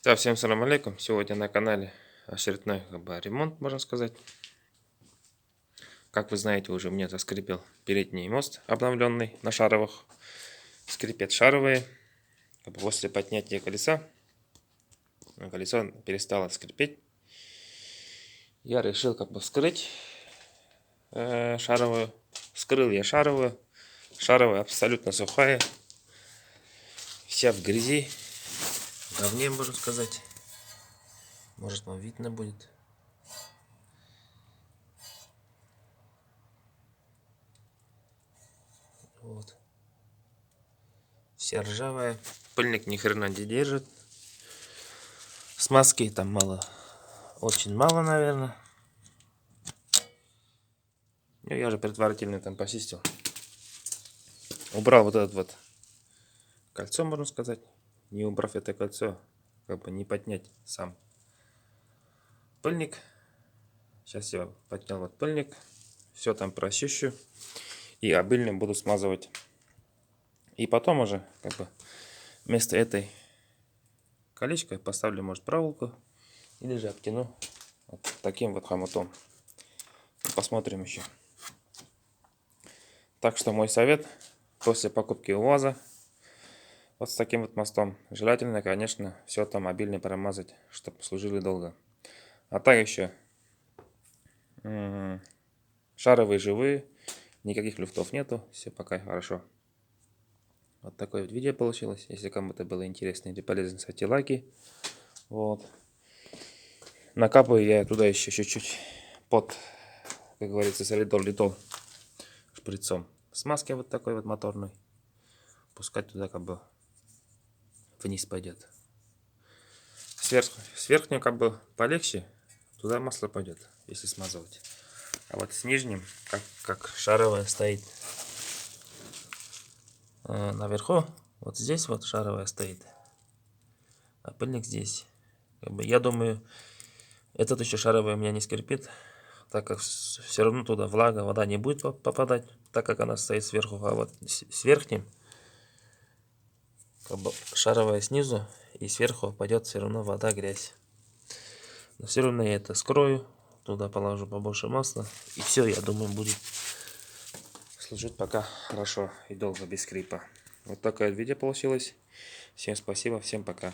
Да, всем салам алейкум. Сегодня на канале очередной ремонт, можно сказать. Как вы знаете, уже мне заскрипел передний мост обновленный на шаровых. Скрипят шаровые. После поднятия колеса колесо перестало скрипеть. Я решил вскрыть шаровую. Вскрыл я шаровую. Шаровая абсолютно сухая. Вся в грязи. В говне, можно сказать. Может, вам видно будет. Вот. Вся ржавая. Пыльник ни хрена не держит. Смазки там мало. Очень мало, наверное. Ну, я же предварительно там почистил. Убрал вот это вот кольцо, можно сказать. Не убрав это кольцо, не поднять сам пыльник. Сейчас я поднял вот пыльник. Все там прочищу. И обильно буду смазывать. И потом уже вместо этой колечкой поставлю, может, проволоку. Или же обтяну вот таким вот хомутом. Посмотрим еще. Так что мой совет: после покупки УАЗа вот с таким вот мостом желательно, конечно, все там обильно промазать, чтобы служили долго. А так еще шаровые живые, никаких люфтов нету, все пока хорошо. Вот такое вот видео получилось. Если кому-то было интересно или полезно, ставьте лайки. Вот. Накапаю я туда еще чуть-чуть под, как говорится, солидол-литол шприцом смазки вот такой вот моторной. Пускай туда вниз пойдет. С верхним полегче, туда масло пойдет, если смазывать. А вот с нижним, как шаровая стоит наверху, вот здесь вот шаровая стоит, а пыльник здесь. Я думаю, этот еще шаровая у меня не скрипит, так как все равно туда влага, вода не будет попадать, так как она стоит сверху. А вот с верхним, шаровая снизу, и сверху пойдет все равно вода, грязь. Но все равно я это скрою, туда положу побольше масла, и все, я думаю, будет служить пока хорошо и долго без скрипа. Вот такое видео получилось. Всем спасибо, всем пока.